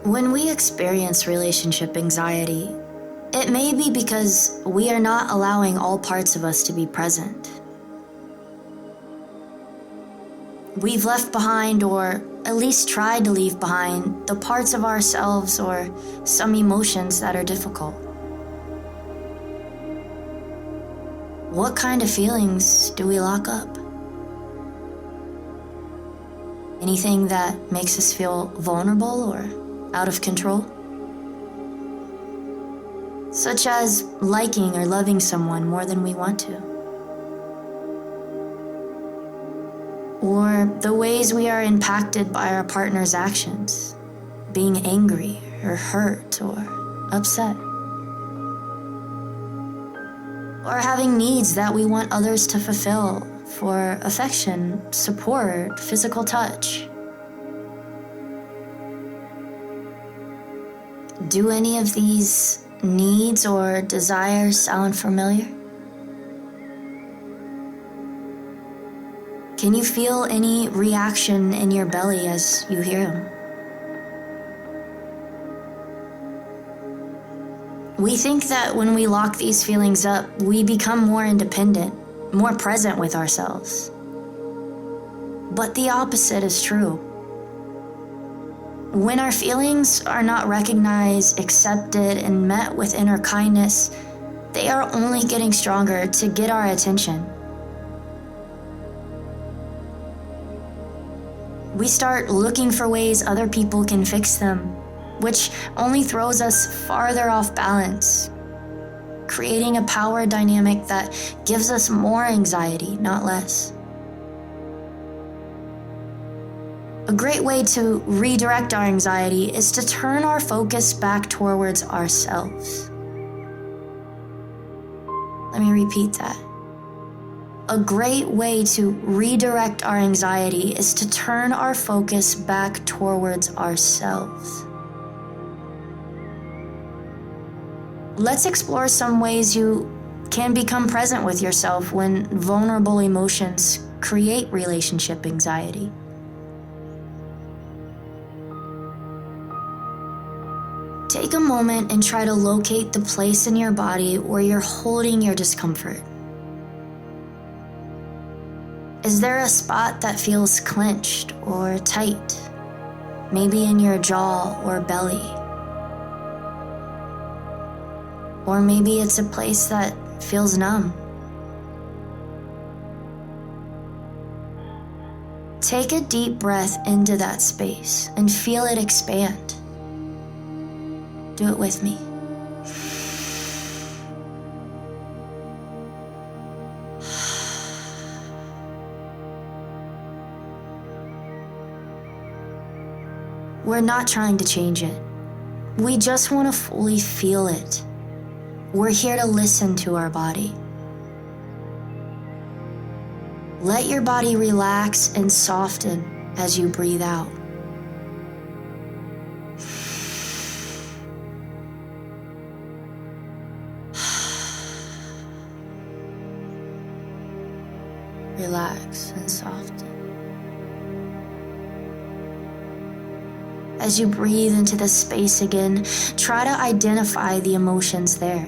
When we experience relationship anxiety, it may be because we are not allowing all parts of us to be present. We've left behind, or at least tried to leave behind, the parts of ourselves or some emotions that are difficult. What kind of feelings do we lock up? Anything that makes us feel vulnerable or out of control? Such as liking or loving someone more than we want to. Or the ways we are impacted by our partner's actions, being angry or hurt or upset. Or having needs that we want others to fulfill for affection, support, physical touch. Do any of these needs or desires sound familiar? Can you feel any reaction in your belly as you hear them? We think that when we lock these feelings up, we become more independent, more present with ourselves. But the opposite is true. When our feelings are not recognized, accepted, and met with inner kindness, they are only getting stronger to get our attention. We start looking for ways other people can fix them, which only throws us farther off balance, creating a power dynamic that gives us more anxiety, not less. A great way to redirect our anxiety is to turn our focus back towards ourselves. Let me repeat that. A great way to redirect our anxiety is to turn our focus back towards ourselves. Let's explore some ways you can become present with yourself when vulnerable emotions create relationship anxiety. Take a moment and try to locate the place in your body where you're holding your discomfort. Is there a spot that feels clenched or tight? Maybe in your jaw or belly. Or maybe it's a place that feels numb. Take a deep breath into that space and feel it expand. Do it with me. We're not trying to change it. We just want to fully feel it. We're here to listen to our body. Let your body relax and soften as you breathe out. Relax and soften. As you breathe into the space again, try to identify the emotions there.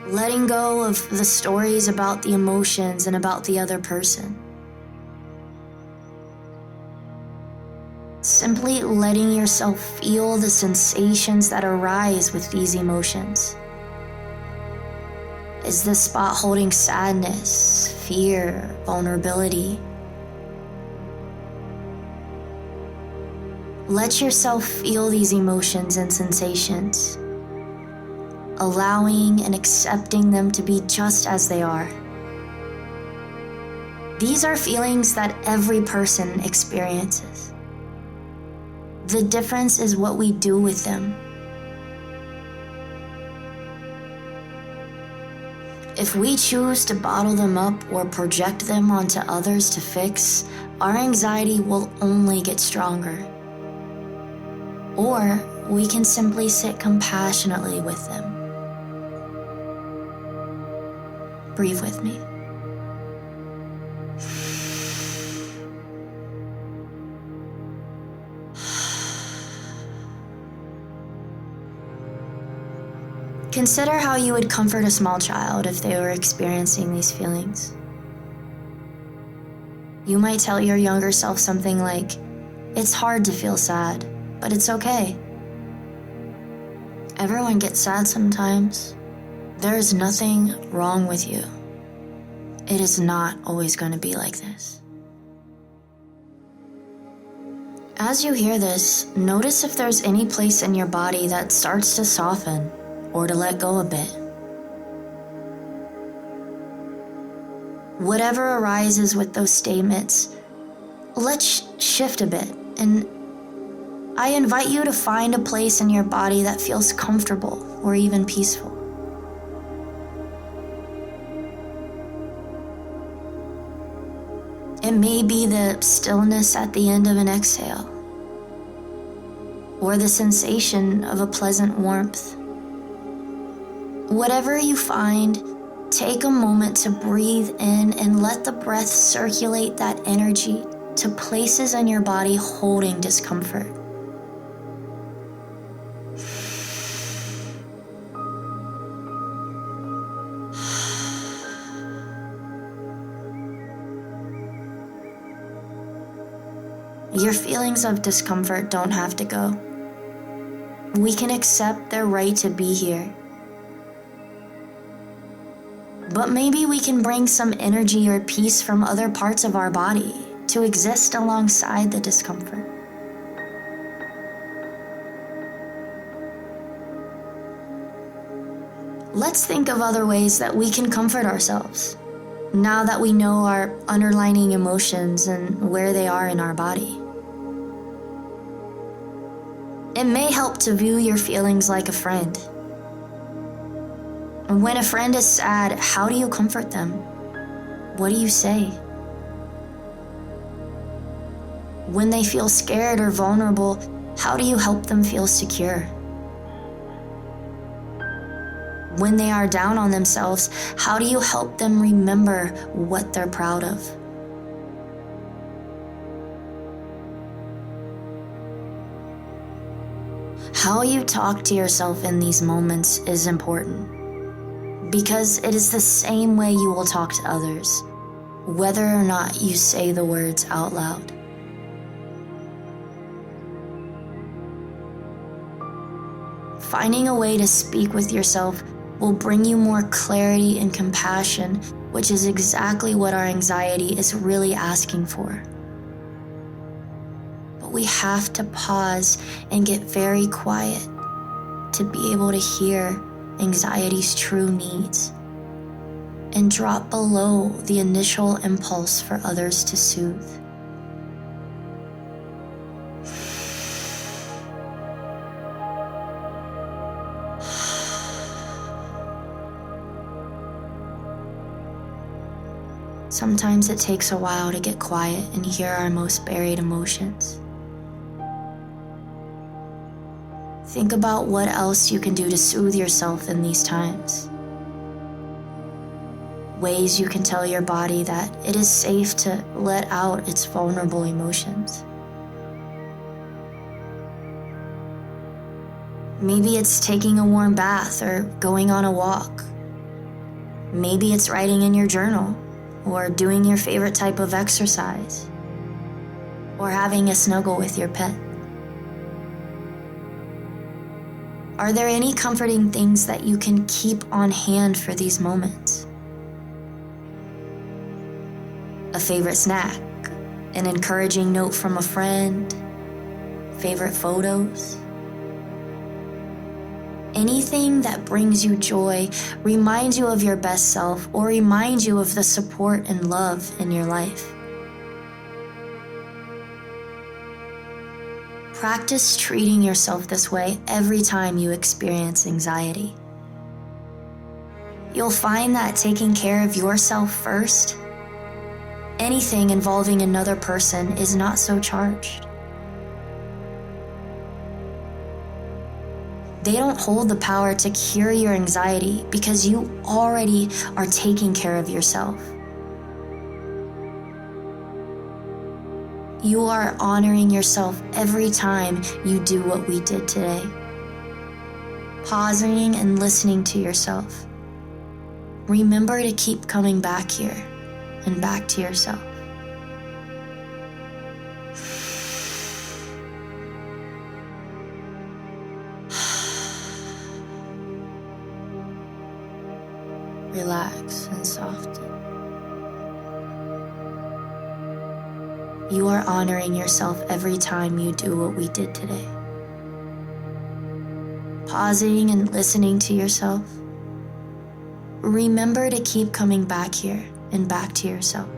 Letting go of the stories about the emotions and about the other person. Simply letting yourself feel the sensations that arise with these emotions. Is this spot holding sadness, fear, vulnerability? Let yourself feel these emotions and sensations, allowing and accepting them to be just as they are. These are feelings that every person experiences. The difference is what we do with them. If we choose to bottle them up or project them onto others to fix, our anxiety will only get stronger. Or we can simply sit compassionately with them. Breathe with me. Consider how you would comfort a small child if they were experiencing these feelings. You might tell your younger self something like, "It's hard to feel sad, but it's okay. Everyone gets sad sometimes. There is nothing wrong with you. It is not always going to be like this." As you hear this, notice if there's any place in your body that starts to soften or to let go a bit. Whatever arises with those statements, let's shift a bit, and I invite you to find a place in your body that feels comfortable or even peaceful. It may be the stillness at the end of an exhale, or the sensation of a pleasant warmth. Whatever you find, take a moment to breathe in and let the breath circulate that energy to places in your body holding discomfort. Your feelings of discomfort don't have to go. We can accept their right to be here. But maybe we can bring some energy or peace from other parts of our body to exist alongside the discomfort. Let's think of other ways that we can comfort ourselves, now that we know our underlying emotions and where they are in our body. It may help to view your feelings like a friend. When a friend is sad, how do you comfort them? What do you say? When they feel scared or vulnerable, how do you help them feel secure? When they are down on themselves, how do you help them remember what they're proud of? How you talk to yourself in these moments is important, because it is the same way you will talk to others, whether or not you say the words out loud. Finding a way to speak with yourself will bring you more clarity and compassion, which is exactly what our anxiety is really asking for. But we have to pause and get very quiet to be able to hear anxiety's true needs and drop below the initial impulse for others to soothe. Sometimes it takes a while to get quiet and hear our most buried emotions. Think about what else you can do to soothe yourself in these times. Ways you can tell your body that it is safe to let out its vulnerable emotions. Maybe it's taking a warm bath or going on a walk. Maybe it's writing in your journal, or doing your favorite type of exercise, or having a snuggle with your pet. Are there any comforting things that you can keep on hand for these moments? A favorite snack, an encouraging note from a friend, favorite photos? Anything that brings you joy, reminds you of your best self, or reminds you of the support and love in your life. Practice treating yourself this way every time you experience anxiety. You'll find that taking care of yourself first, anything involving another person is not so charged. They don't hold the power to cure your anxiety because you already are taking care of yourself. You are honoring yourself every time you do what we did today. pausing and listening to yourself. Remember to keep coming back here and back to yourself. Relax and soften. You are honoring yourself every time you do what we did today. Pausing and listening to yourself. Remember to keep coming back here and back to yourself.